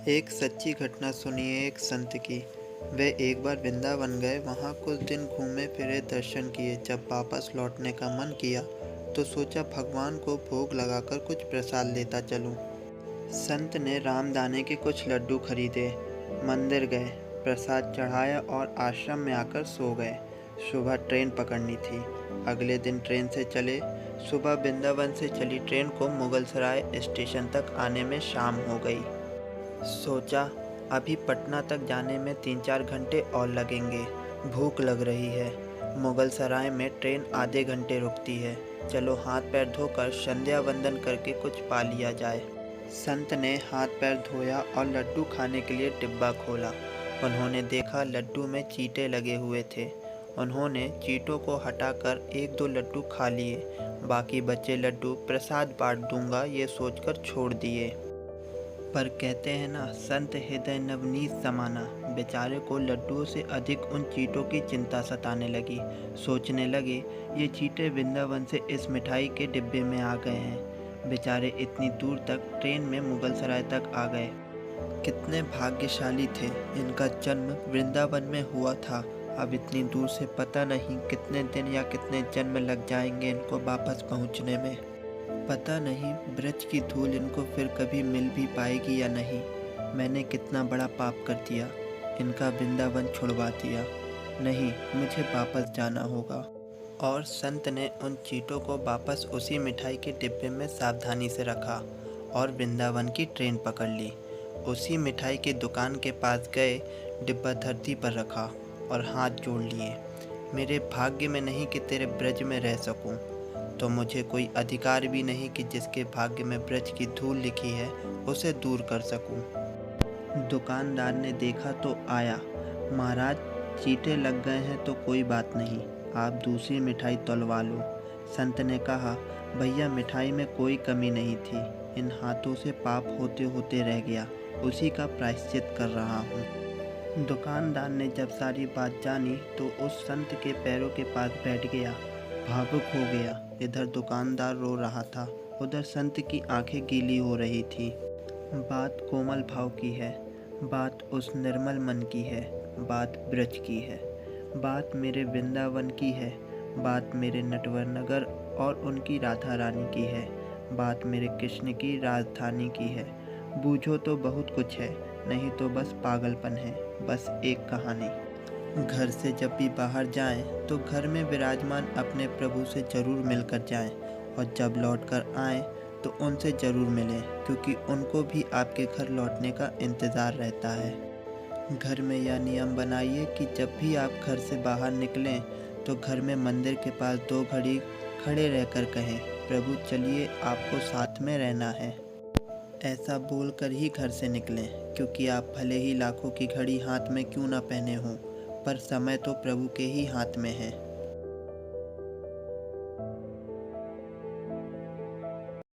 एक सच्ची घटना सुनिए एक संत की। वे एक बार वृंदावन गए, वहाँ कुछ दिन घूमे फिरे, दर्शन किए। जब वापस लौटने का मन किया तो सोचा भगवान को भोग लगाकर कुछ प्रसाद लेता चलूं। संत ने रामदाने के कुछ लड्डू खरीदे, मंदिर गए, प्रसाद चढ़ाया और आश्रम में आकर सो गए। सुबह ट्रेन पकड़नी थी। अगले दिन ट्रेन से चले। सुबह वृंदावन से चली ट्रेन को मुगलसराय स्टेशन तक आने में शाम हो गई। सोचा अभी पटना तक जाने में 3-4 घंटे और लगेंगे। भूख लग रही है। मुगलसराय में ट्रेन आधे घंटे रुकती है। चलो हाथ पैर धोकर संध्या वंदन करके कुछ पा लिया जाए। संत ने हाथ पैर धोया और लड्डू खाने के लिए डिब्बा खोला। उन्होंने देखा लड्डू में चींटे लगे हुए थे। उन्होंने चींटों को हटाकर 1-2 लड्डू खा लिए। बाकी बचे लड्डू प्रसाद बांट दूंगा ये सोचकर छोड़ दिए। पर कहते हैं ना, संत हृदय नवनीत समाना। बेचारे को लड्डुओं से अधिक उन चींटों की चिंता सताने लगी। सोचने लगे ये चींटे वृंदावन से इस मिठाई के डिब्बे में आ गए हैं। बेचारे इतनी दूर तक ट्रेन में मुगलसराय तक आ गए। कितने भाग्यशाली थे, इनका जन्म वृंदावन में हुआ था। अब इतनी दूर से पता नहीं कितने दिन या कितने जन्म लग जाएंगे इनको वापस पहुंचने में। पता नहीं ब्रज की धूल इनको फिर कभी मिल भी पाएगी या नहीं। मैंने कितना बड़ा पाप कर दिया, इनका वृंदावन छुड़वा दिया। नहीं, मुझे वापस जाना होगा। और संत ने उन चींटों को वापस उसी मिठाई के डिब्बे में सावधानी से रखा और वृंदावन की ट्रेन पकड़ ली। उसी मिठाई की दुकान के पास गए, डिब्बा धरती पर रखा और हाथ जोड़ लिए। मेरे भाग्य में नहीं कि तेरे ब्रज में रह सकूं, तो मुझे कोई अधिकार भी नहीं कि जिसके भाग्य में ब्रज की धूल लिखी है उसे दूर कर सकूं। दुकानदार ने देखा तो आया। महाराज, चींटे लग गए हैं तो कोई बात नहीं, आप दूसरी मिठाई तौलवा लो। संत ने कहा, भैया मिठाई में कोई कमी नहीं थी, इन हाथों से पाप होते होते रह गया, उसी का प्रायश्चित कर रहा हूँ। दुकानदार ने जब सारी बात जानी तो उस संत के पैरों के पास बैठ गया, भावुक हो गया। इधर दुकानदार रो रहा था, उधर संत की आंखें गीली हो रही थी। बात कोमल भाव की है, बात उस निर्मल मन की है, बात ब्रज की है, बात मेरे वृंदावन की है, बात मेरे नटवर नगर और उनकी राधा रानी की है, बात मेरे कृष्ण की राजधानी की है। बूझो तो बहुत कुछ है, नहीं तो बस पागलपन है, बस एक कहानी। घर से जब भी बाहर जाएं तो घर में विराजमान अपने प्रभु से ज़रूर मिलकर जाएं, और जब लौटकर आएं तो उनसे ज़रूर मिलें, क्योंकि उनको भी आपके घर लौटने का इंतज़ार रहता है। घर में यह नियम बनाइए कि जब भी आप घर से बाहर निकलें तो घर में मंदिर के पास 2 घड़ी खड़े रहकर कहें, प्रभु चलिए आपको साथ में रहना है। ऐसा बोलकर ही घर से निकलें, क्योंकि आप भले ही लाखों की घड़ी हाथ में क्यों ना पहने हों, पर समय तो प्रभु के ही हाथ में है।